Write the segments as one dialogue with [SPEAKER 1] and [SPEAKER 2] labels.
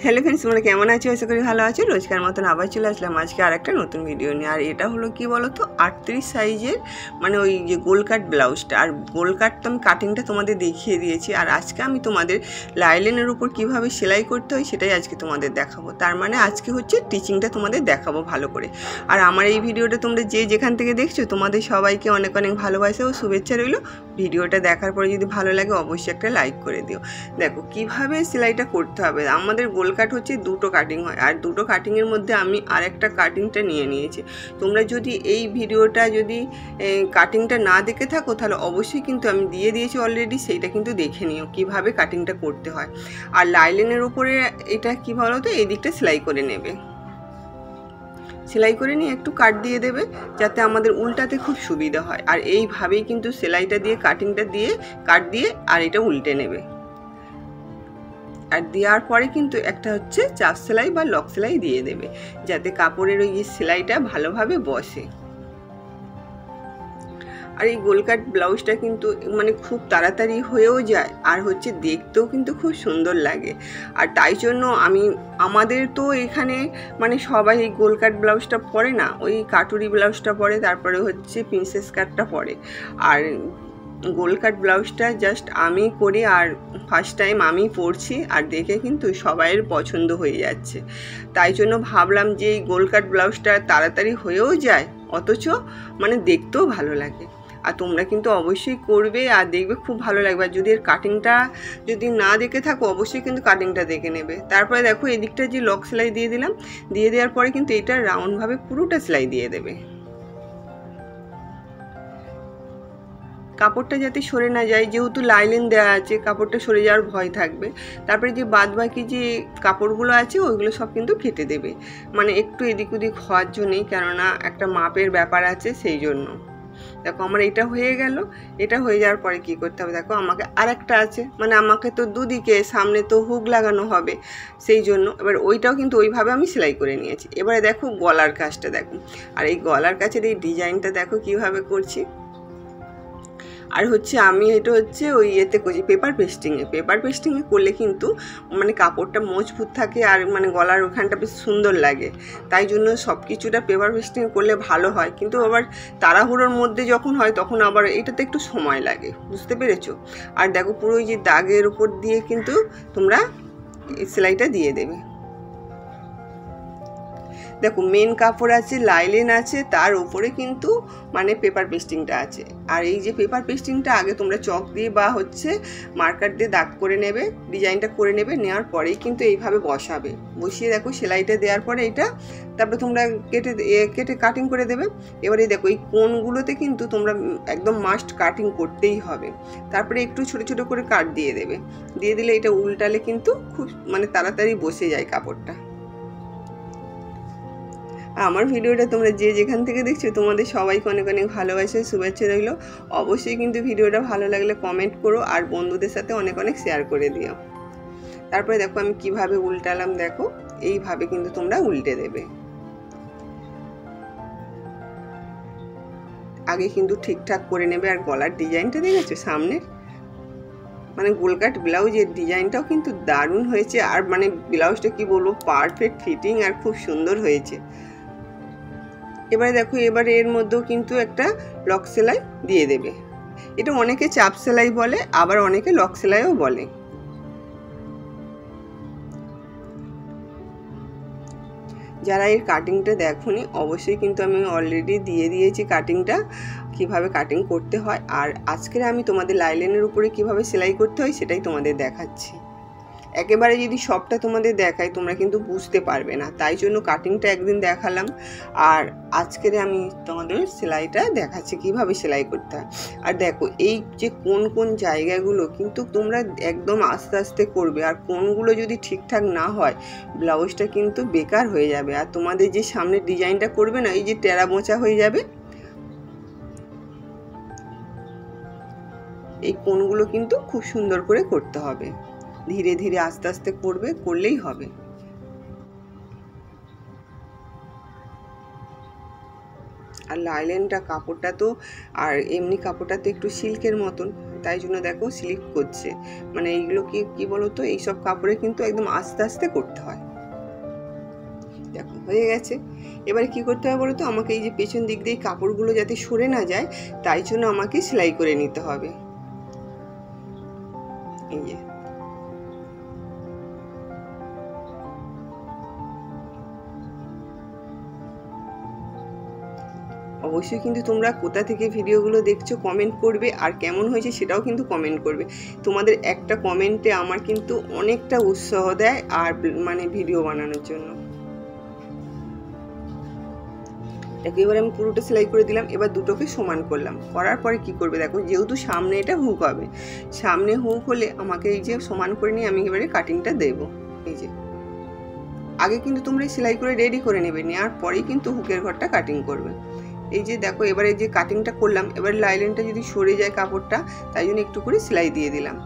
[SPEAKER 1] Hello friends, তোমরা কেমন আছো? আশা করি ভালো আছো। রোজকার মতন আবার চলে আসলাম আজকে আর একটা নতুন ভিডিও নিয়ে। আর এটা হলো কি বলো তো, 38 সাইজের মানে ওই যে গোল কাট ব্লাউজটা। আর গোল কাট তো আমি কাটিংটা তোমাদের দেখিয়ে দিয়েছি। আর আজকে আমি তোমাদের লাইলিনের উপর কিভাবে সেলাই করতে হয় সেটাই আজকে তোমাদের দেখাবো। তার মানে আজকে হচ্ছে টিচিংটা তোমাদের দেখাবো ভালো করে। আর আমার এই ভিডিওটা তোমরা যে যেখান থেকে দেখছো তোমাদের সবাইকে অনেক অনেক ভালোবাসা ও শুভেচ্ছা রইল। ভিডিওটা দেখার পরে যদি ভালো লাগে অবশ্যই একটা লাইক করে দিও। দেখো কিভাবে সেলাইটা করতে হবে। আমাদের গোল কাট হচ্ছে দুটো কাটিং হয়, আর দুটো কাটিংয়ের মধ্যে আমি আরেকটা কাটিংটা নিয়ে নিয়েছি। তোমরা যদি এই ভিডিওটা যদি কাটিংটা না দেখে থাকো তাহলে অবশ্যই কিন্তু আমি দিয়ে দিয়েছি অলরেডি, সেইটা কিন্তু দেখে নিও কিভাবে কাটিংটা করতে হয়। আর লাইলিনের উপরে এটা কি বলো তো, এই দিকটা সেলাই করে নেবে। সেলাই করে নিয়ে একটু কাট দিয়ে দেবে যাতে আমাদের উল্টাতে খুব সুবিধা হয়। আর এইভাবেই কিন্তু সেলাইটা দিয়ে কাটিংটা দিয়ে কাট দিয়ে আর এটা উল্টে নেবে। আর দেওয়ার পরে কিন্তু একটা হচ্ছে চাপ সেলাই বা লক সেলাই দিয়ে দেবে যাতে কাপড়ের ওই সেলাইটা ভালোভাবে বসে। আর এই গোল কাট ব্লাউজটা কিন্তু মানে খুব তাড়াতাড়ি হয়েও যায়, আর হচ্ছে দেখতেও কিন্তু খুব সুন্দর লাগে। আর তাই জন্য আমাদের তো এখানে মানে সবাই এই গোল কাট ব্লাউজটা পরে না, ওই কাটুরি ব্লাউজটা পরে, তারপরে হচ্ছে প্রিন্সেস কাটটা পরে। আর গোল কাট ব্লাউজটা জাস্ট আমি করি, আর ফার্স্ট টাইম আমি পরছি, আর দেখে কিন্তু সবাইয়ের পছন্দ হয়ে যাচ্ছে। তাই জন্য ভাবলাম যে এই গোল কাট ব্লাউজটা তাড়াতাড়ি হয়েও যায়, অথচ মানে দেখতেও ভালো লাগে। আর তোমরা কিন্তু অবশ্যই করবে আর দেখবে খুব ভালো লাগবে। আর যদি এর কাটিংটা যদি না দেখে থাকো অবশ্যই কিন্তু কাটিংটা দেখে নেবে। তারপরে দেখো এদিকটা যে লক সেলাই দিয়ে দিলাম, দিয়ে দেওয়ার পরে কিন্তু এটা রাউন্ডভাবে পুরোটা সেলাই দিয়ে দেবে। কাপড়টা যাতে সরে না যায়, যেহেতু লাইলিন দেওয়া আছে কাপড়টা সরে যাওয়ার ভয় থাকবে। তারপরে যে বাদ বাকি যে কাপড়গুলো আছে ওইগুলো সব কিন্তু কেটে দেবে, মানে একটু এদিক ওদিক হওয়ার জন্যই, কেননা একটা মাপের ব্যাপার আছে সেই জন্য। দেখো আমার এটা হয়ে গেল। এটা হয়ে যাওয়ার পরে কি করতে হবে, দেখো আমাকে আরেকটা আছে, মানে আমাকে তো দুদিকে সামনে তো হুক লাগানো হবে, সেই জন্য এবার ওইটাও কিন্তু ওইভাবে আমি সেলাই করে নিয়েছি। এবারে দেখো গলার কাজটা দেখো, আর এই গলার কাছের এই ডিজাইনটা দেখো কিভাবে করছি। আর হচ্ছে আমি এটা হচ্ছে ওই এতে করছি পেপার পেস্টিংয়ে করলে কিন্তু মানে কাপড়টা মজবুত থাকে, আর মানে গলার ওখানটা বেশ সুন্দর লাগে। তাই জন্য সব কিছুটা পেপার পেস্টিংয়ে করলে ভালো হয়, কিন্তু আবার তাড়াহুড়োর মধ্যে যখন হয় তখন আবার এটাতে একটু সময় লাগে, বুঝতে পেরেছো? আর দেখো পুরো ওই যে দাগের উপর দিয়ে কিন্তু তোমরা সেলাইটা দিয়ে দেবে। দেখো মেন কাপড় আছে, লাইলিন আছে, তার উপরে কিন্তু মানে পেপার পেস্টিংটা আছে। আর এই যে পেপার পেস্টিংটা আগে তোমরা চক দিয়ে বা হচ্ছে মার্কার দিয়ে দাগ করে নেবে, ডিজাইনটা করে নেবে, নেওয়ার পরেই কিন্তু এইভাবে বসাবে। বসিয়ে দেখো সেলাইটা দেওয়ার পরে এটা তারপরে তোমরা কেটে কাটিং করে দেবে। এবারে দেখো এই কোণগুলোতে কিন্তু তোমরা একদম মাস্ট কাটিং করতেই হবে। তারপরে একটু ছোটো ছোটো করে কাট দিয়ে দেবে, দিয়ে দিলে এটা উল্টালে কিন্তু খুব মানে তাড়াতাড়ি বসে যায় কাপড়টা। আমার ভিডিওটা তোমরা যে যেখান থেকে দেখছো তোমাদের সবাইকে অনেক অনেক ভালোবাসা শুভেচ্ছা রইল। অবশ্যই কিন্তু ভিডিওটা ভালো লাগলে কমেন্ট করো, আর বন্ধুদের সাথে অনেক অনেক শেয়ার করে দিও। তারপরে দেখো আমি কিভাবে উল্টালাম, দেখো এইভাবে কিন্তু তোমরা উল্টে দেবে। আগে কিন্তু ঠিকঠাক করে নেবে। আর গলার ডিজাইনটা দেখেছো সামনের, মানে গোলকাট ব্লাউজের ডিজাইনটাও কিন্তু দারুণ হয়েছে। আর মানে ব্লাউজটা কি বলবো, পারফেক্ট ফিটিং আর খুব সুন্দর হয়েছে। এবারে দেখো এবারে এর মধ্যেও কিন্তু একটা লক সেলাই দিয়ে দেবে। এটা অনেকে চাপ সেলাই বলে, আবার অনেকে লক সেলাইও বলে। যারা এর কাটিংটা দেখোনি অবশ্যই কিন্তু আমি অলরেডি দিয়ে দিয়েছি কাটিংটা, কিভাবে কাটিং করতে হয়। আর আজকের আমি তোমাদের লাইলিনের উপরে কিভাবে সেলাই করতে হয় সেটাই তোমাদের দেখাচ্ছি। একেবারে যদি সবটা তোমাদের দেখাই তোমরা কিন্তু বুঝতে পারবে না, তাই জন্য কাটিংটা একদিন দেখালাম, আর আজকের আমি তোমাদের সেলাইটা দেখাচ্ছি কিভাবে সেলাই করতে হয়। আর দেখো এই যে কোন কোন জায়গাগুলো কিন্তু তোমরা একদম আস্তে আস্তে করবে, আর কোনগুলো যদি ঠিকঠাক না হয় ব্লাউজটা কিন্তু বেকার হয়ে যাবে। আর তোমাদের যে সামনের ডিজাইনটা করবে না, এই যে টেরা মোচা হয়ে যাবে, এই কোনগুলো কিন্তু খুব সুন্দর করে করতে হবে। ধীরে ধীরে আস্তে আস্তে করলেই হবে। আর লাইলেনটা কাপড়টা তো আর এমনি কাপড়টা তো একটু সিল্কের মতন, তাই জন্য দেখো স্লিপ করছে। মানে এইগুলো কি বলো তো, এইসব কাপড়ে কিন্তু একদম আস্তে আস্তে করতে হয়। দেখো হয়ে গেছে। এবারে কি করতে হবে বলো তো, আমাকে এই যে পেছন দিক দিয়ে কাপড়গুলো যাতে সরে না যায়, তাই জন্য আমাকে সেলাই করে নিতে হবে। এই যে অবশ্যই কিন্তু তোমরা কোথা থেকে ভিডিওগুলো দেখছো কমেন্ট করবে, আর কেমন হয়েছে সেটাও কিন্তু কমেন্ট করবে। তোমাদের একটা কমেন্টে আমার কিন্তু অনেকটা উৎসাহ দেয় আর মানে ভিডিও বানানোর জন্য। দেখো এবার আমি পুরোটা সেলাই করে দিলাম। এবার দুটোকে সমান করলাম, করার পরে কি করবে দেখো, যেহেতু সামনে এটা হুক হবে, সামনে হুক হলে আমাকে এই যে সমান করে নিয়ে আমি এবারে কাটিংটা দেবো। এই যে আগে কিন্তু তোমরা সেলাই করে রেডি করে নেবে, নেওয়ার পরেই কিন্তু হুকের ঘরটা কাটিং করবে। এই যে দেখো এবারে যে কাটিংটা করলাম, এবার লাইলেনটা যদি সরে যায় কাপড়টা, তাই জন্য একটু করে সেলাই দিয়ে দিলাম।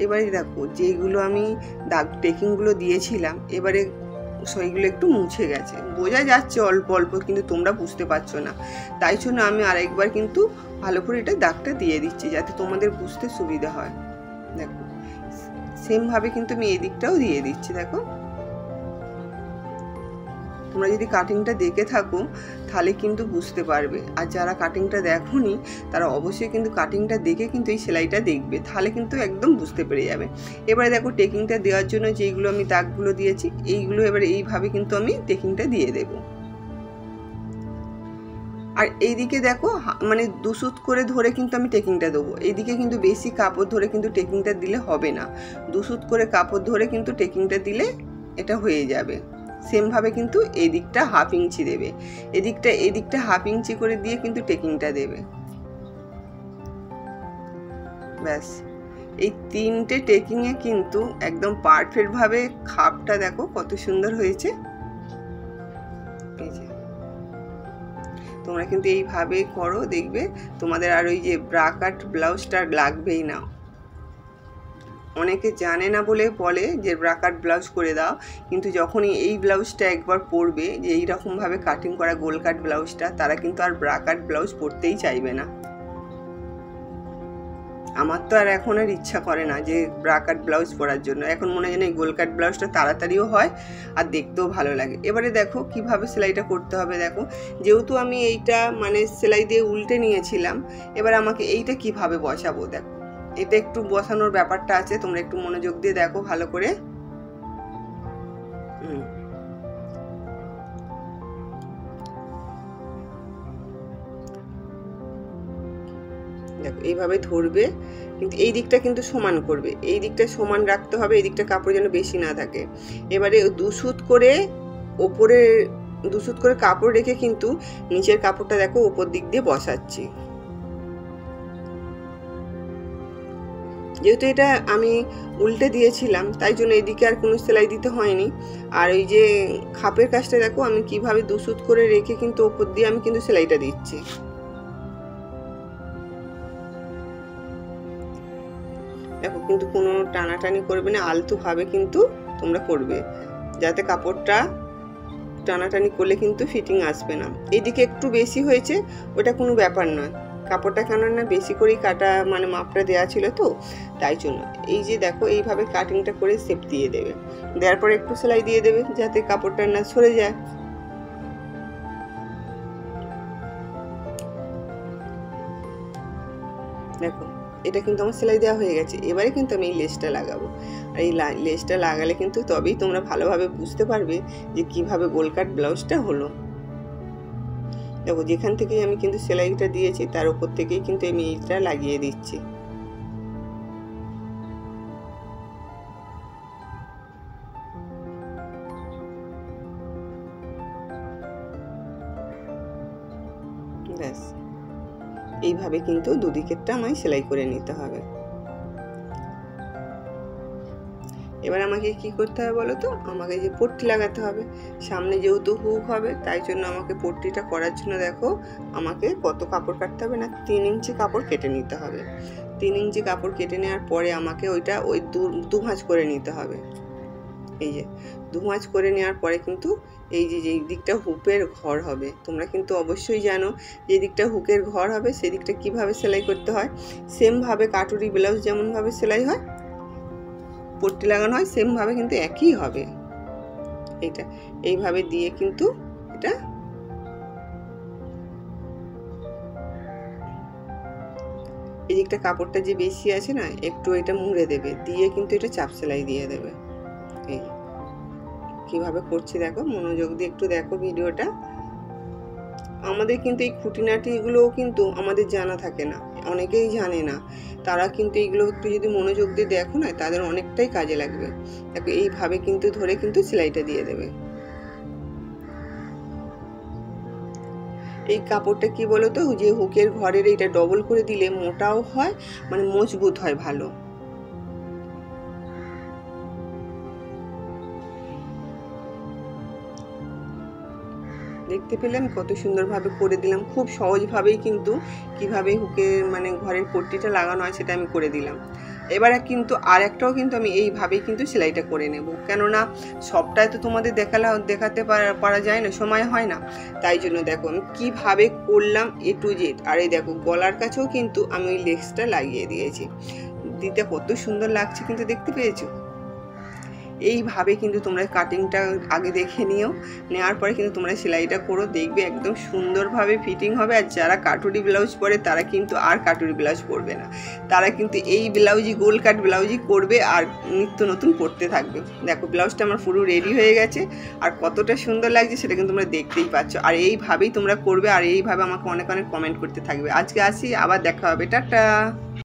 [SPEAKER 1] এবারে দেখো যেগুলো আমি দাগ টেকিংগুলো দিয়েছিলাম, এবারে সেইগুলো একটু মুছে গেছে, বোঝা যাচ্ছে অল্প অল্প, কিন্তু তোমরা বুঝতে পারছো না। তাই জন্য আমি আরেকবার কিন্তু ভালো করে এটা দাগটা দিয়ে দিচ্ছি, যাতে তোমাদের বুঝতে সুবিধা হয়। দেখো সেমভাবে কিন্তু আমি এই দিকটাও দিয়ে দিচ্ছি। দেখো তোমরা যদি কাটিংটা দেখে থাকো তাহলে কিন্তু বুঝতে পারবে, আর যারা কাটিংটা দেখোনি তারা অবশ্যই কিন্তু কাটিংটা দেখে কিন্তু এই সেলাইটা দেখবে, তাহলে কিন্তু একদম বুঝতে পেরে যাবে। এবারে দেখো টেকিংটা দেওয়ার জন্য যেইগুলো আমি দাগগুলো দিয়েছি, এইগুলো এবারে এইভাবে কিন্তু আমি টেকিংটা দিয়ে দেব। আর এইদিকে দেখো মানে দুসুত করে ধরে কিন্তু আমি টেকিংটা দেবো। এইদিকে কিন্তু বেশি কাপড় ধরে কিন্তু টেকিংটা দিলে হবে না, দুসুত করে কাপড় ধরে কিন্তু টেকিংটা দিলে এটা হয়ে যাবে। সেমভাবে কিন্তু এই দিকটা হাফ ইঞ্চি দেবে, এদিকটা হাফ ইঞ্চি করে দিয়ে কিন্তু টেকিংটা দেবে। ব্যাস এই তিনটে টেকিংয়ে কিন্তু একদম পারফেক্টভাবে খাপটা দেখো কত সুন্দর হয়েছে। এই যে তোমরা কিন্তু এইভাবে করো, দেখবে তোমাদের আর ওই যে ব্রা কাট ব্লাউজটা লাগবেই না। অনেকে জানে না বলে বলে যে ব্রা কাট ব্লাউজ করে দাও, কিন্তু যখনই এই ব্লাউজটা একবার পরবে, যে এইরকমভাবে কাটিং করা গোল কাট ব্লাউজটা, তারা কিন্তু আর ব্রা কাট ব্লাউজ পরতেই চাইবে না। আমার তো আর এখন আর ইচ্ছা করে না যে ব্রা কাট ব্লাউজ পরার জন্য, এখন মনে হয় এই গোল কাট ব্লাউজটা তাড়াতাড়িও হয় আর দেখতেও ভালো লাগে। এবারে দেখো কিভাবে সেলাইটা করতে হবে। দেখো যেহেতু আমি এইটা মানে সেলাই দিয়ে উল্টে নিয়েছিলাম, এবার আমাকে এইটা কিভাবে বসাবো, দেখো এটা একটু বসানোর ব্যাপারটা আছে, তোমরা একটু মনোযোগ দিয়ে দেখো ভালো করে। দেখো এইভাবে ধরবে, কিন্তু এই দিকটা কিন্তু সমান করবে, এই দিকটা সমান রাখতে হবে, এই দিকটা কাপড় যেন বেশি না থাকে। এবারে দুসুত করে ওপরে দুসুত করে কাপড় রেখে কিন্তু নিচের কাপড়টা দেখো ওপর দিক দিয়ে বসাচ্ছি। যেহেতু এটা আমি উল্টে দিয়েছিলাম, তাই জন্য এদিকে আর কোনো সেলাই দিতে হয়নি। আর ওই যে খাপের কাজটা দেখো আমি কিভাবে দুসুত করে রেখে কিন্তু ওপর দিয়ে আমি কিন্তু সেলাইটা দিচ্ছি। দেখো কিন্তু কোনো টানাটানি করবে না, আলতোভাবে কিন্তু তোমরা করবে, যাতে কাপড়টা টানাটানি করলে কিন্তু ফিটিং আসবে না। এইদিকে একটু বেশি হয়েছে, ওটা কোনো ব্যাপার নয়, কাপড়টা কেন না বেশি করেই কাটা মানে মাপটা দেওয়া ছিল তো, তাই জন্য এই যে দেখো এইভাবে কাটিংটা করে শেপ দিয়ে দেবে, দেওয়ার পরে একটু সেলাই দিয়ে দেবে যাতে কাপড়টা না সরে যায়। দেখো এটা কিন্তু আমার সেলাই দেওয়া হয়ে গেছে। এবারে কিন্তু আমি এই লেসটা লাগাবো, আর এই লেসটা লাগালে কিন্তু তবেই তোমরা ভালোভাবে বুঝতে পারবে যে কিভাবে গোল কাট ব্লাউজটা হলো। দেখো যেখান থেকে আমি কিন্তু সেলাইটা দিয়েছি তার উপর থেকেই কিন্তু আমি এইটা লাগিয়ে দিচ্ছি। ব্যাস এইভাবে কিন্তু দুদিকেরটা আমায় সেলাই করে নিতে হবে। এবার আমাকে কি করতে হবে বলো তো, আমাকে যে পট্টি লাগাতে হবে, সামনে যেহেতু হুক হবে তাই জন্য আমাকে পট্টিটা করার জন্য দেখো আমাকে কত কাপড় কাটতে হবে না, 3 ইঞ্চি কাপড় কেটে নিতে হবে। 3 ইঞ্চি কাপড় কেটে নেওয়ার পরে আমাকে ওইটা ওই দু ভাঁজ করে নিতে হবে। এই যে 2 ভাঁজ করে নেওয়ার পরে কিন্তু এই যে যেই দিকটা হুকের ঘর হবে, তোমরা কিন্তু অবশ্যই জানো যে দিকটা হুকের ঘর হবে সেই দিকটা কিভাবে সেলাই করতে হয়। সেমভাবে কাটুরি ব্লাউজ যেমনভাবে সেলাই হয়, পট্টি লাগানো হয়, সেমভাবে কিন্তু একই হবে। এটা এইভাবে দিয়ে কিন্তু এটা এই দিকটা কাপড়টা যে বেশি আছে না একটু এটা মুড়ে দেবে, দিয়ে কিন্তু এটা চাপ সেলাই দিয়ে দেবে। এই কিভাবে করছি দেখো, মনোযোগ দিয়ে একটু দেখো ভিডিওটা। আমাদের কিন্তু এই খুঁটিনাটিগুলোও কিন্তু আমাদের জানা থাকে না, অনেকেই জানে না, তারা কিন্তু এইগুলো একটু যদি মনোযোগ দিয়ে দেখো না তাদের অনেকটাই কাজে লাগবে। দেখো এইভাবে কিন্তু ধরে কিন্তু সেলাইটা দিয়ে দেবে। এই কাপড়টা কি বলো তো, যে হুকের ঘরের এইটা ডবল করে দিলে মোটাও হয়, মানে মজবুত হয় ভালো। দেখতে পেলাম কত সুন্দরভাবে করে দিলাম, খুব সহজভাবেই কিন্তু কিভাবে হুকের মানে ঘরের পট্টিটা লাগানো হয় সেটা আমি করে দিলাম। এবারে কিন্তু আর একটাও কিন্তু আমি এইভাবেই কিন্তু সেলাইটা করে নেব, কেননা সবটাই তো তোমাদের দেখাতে পারা যায় না, সময় হয় না। তাই জন্য দেখো আমি কীভাবে করলাম A to Z। আর এই দেখো গলার কাছেও কিন্তু আমি ওই লেসটা লাগিয়ে দিয়েছি, দিতে কত সুন্দর লাগছে কিন্তু, দেখতে পেয়েছো? এইভাবে কিন্তু তোমরা কাটিংটা আগে দেখে নিও, নেওয়ার পরে কিন্তু তোমরা সেলাইটা করো, দেখবে একদম সুন্দরভাবে ফিটিং হবে। আর যারা কাটুরি ব্লাউজ পরে তারা কিন্তু আর কাটুরি ব্লাউজ পরবে না, তারা কিন্তু এই ব্লাউজই গোল কাট ব্লাউজই করবে আর নিত্য নতুন পরতে থাকবে। দেখো ব্লাউজটা আমার পুরো রেডি হয়ে গেছে, আর কতটা সুন্দর লাগছে সেটা কিন্তু তোমরা দেখতেই পাচ্ছ। আর এইভাবেই তোমরা করবে, আর এইভাবে আমাকে অনেক অনেক কমেন্ট করতে থাকবে। আজকে আসি, আবার দেখা হবে, টাটা।